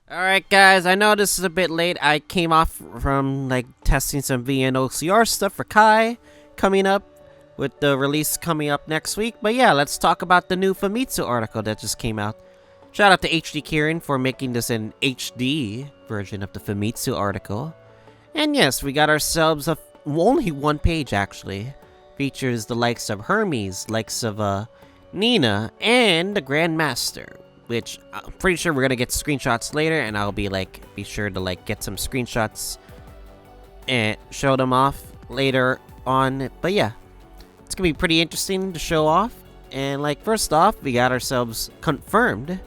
Alright guys, I know this is a bit late. I came off from like testing some VNOCR stuff for Kai coming up with the release coming up next week. But yeah, let's talk about the new Famitsu article that just came out. Shout out to HD Kieran for making this an HD version of the Famitsu article. And yes, we got ourselves only one page actually. Features the likes of Hermes, likes of Nina, and the Grandmaster. Which I'm pretty sure we're gonna get screenshots later, and I'll be sure to get some screenshots and show them off later on. But yeah, it's gonna be pretty interesting to show off. And first off, we got ourselves confirmed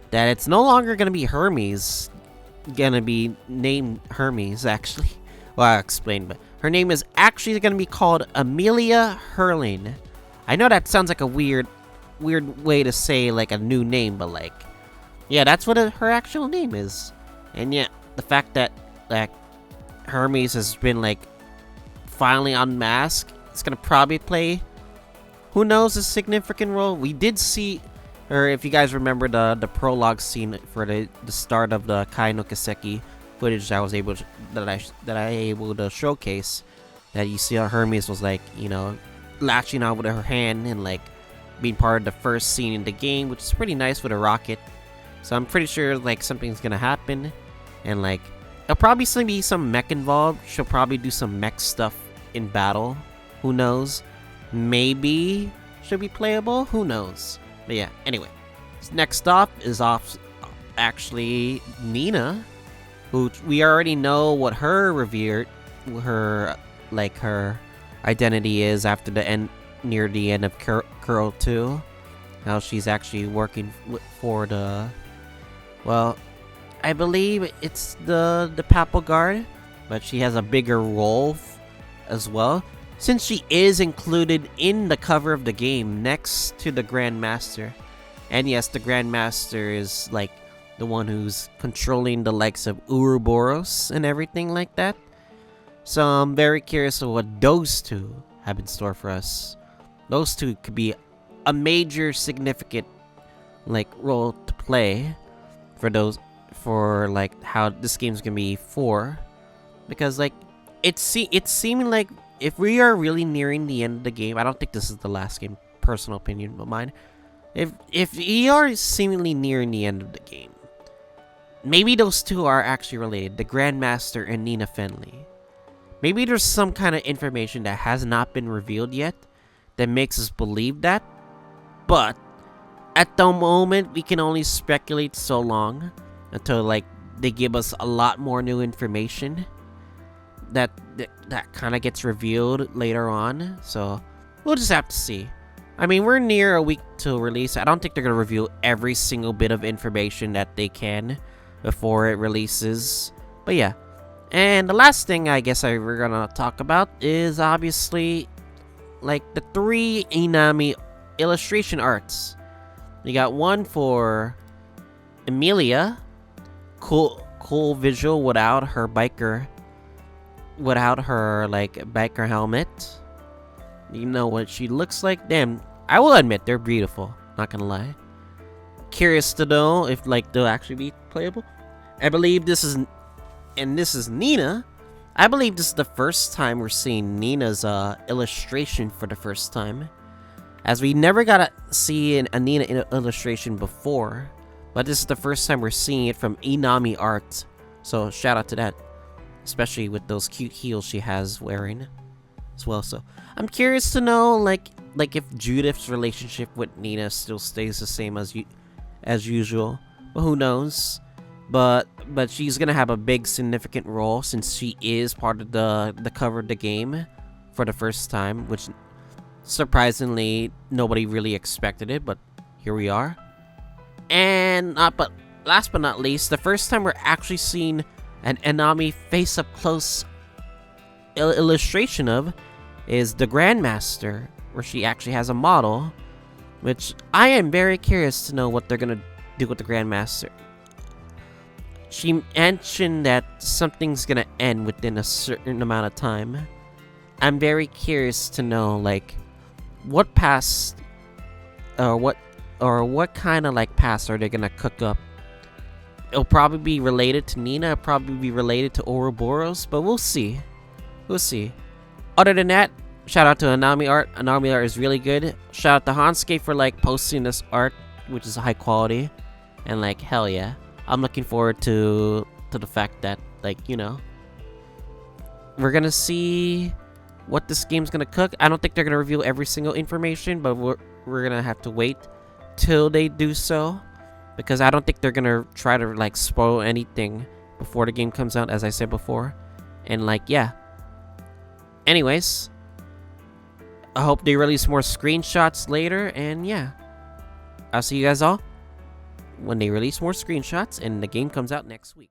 that it's no longer gonna be Hermes, gonna be named Hermes actually. Well, I'll explain, but her name is actually gonna be called Emilia Hurling. I know that sounds like a weird way to say a new name, but yeah, that's what her actual name is. And yeah, the fact that Hermes has been finally unmasked, it's gonna probably play, who knows, a significant role. We did see, or if you guys remember the prologue scene for the start of the Kai no Kiseki footage that I able to showcase, that you see how Hermes was latching out with her hand and being part of the first scene in the game, which is pretty nice with a rocket. So I'm pretty sure something's gonna happen, and there'll probably still be some mech involved. She'll probably do some mech stuff in battle. Who knows? Maybe she'll be playable. Who knows? But yeah. Anyway, next off is actually Nina, who we already know what her identity is after the end. Near the end of Curl 2, how she's actually working for the, well, I believe it's the Papal Guard, but she has a bigger role as well, since she is included in the cover of the game next to the Grandmaster. And yes, the Grandmaster is the one who's controlling the likes of Ouroboros and everything like that. So I'm very curious of what those two have in store for us. Those two could be a major significant role to play for how this game's gonna be for, because it's seeming like if we are really nearing the end of the game, I don't think this is the last game, personal opinion but mine, if we are seemingly nearing the end of the game, maybe those two are actually related, the Grandmaster and Nina Fenly. Maybe there's some kind of information that has not been revealed yet that makes us believe that, but at the moment we can only speculate so long until they give us a lot more new information that kind of gets revealed later on. So we'll just have to see. I mean, we're near a week to release. I don't think they're gonna reveal every single bit of information that they can before it releases, but yeah. And the last thing I guess we're gonna talk about is obviously the 3 Enami illustration arts. You got one for Emilia, cool visual without her biker helmet. You know what she looks like. Damn, I will admit they're beautiful, not gonna lie. Curious to know if they'll actually be playable. I believe this is Nina. I believe this is the first time we're seeing Nina's illustration for the first time, as we never got to see a Nina illustration before, but this is the first time we're seeing it from Enami art. So shout out to that, especially with those cute heels she has wearing as well. So I'm curious to know if Judith's relationship with Nina still stays the same as usual, but who knows. But she's gonna have a big significant role since she is part of the cover of the game for the first time, which surprisingly nobody really expected it, but here we are. And but last but not least, the first time we're actually seeing an Enami face up close illustration of is the Grandmaster, where she actually has a model, which I am very curious to know what they're gonna do with the Grandmaster. She mentioned that something's gonna end within a certain amount of time. I'm very curious to know what past or what kind of past are they gonna cook up It'll probably be related to Nina, it'll probably be related to Ouroboros, but we'll see. We'll see. Other than that, shout out to Enami art. Enami art is really good. Shout out to Hanscape for like posting this art, which is high quality. And like, hell yeah. I'm looking forward to the fact that, like, you know, we're gonna see what this game's gonna cook. I don't think they're gonna reveal every single information, but we're gonna have to wait till they do so, because I don't think they're gonna try to like spoil anything before the game comes out, as I said before. And like, yeah. Anyways, I hope they release more screenshots later, and yeah. I'll see you guys all when they release more screenshots and the game comes out next week.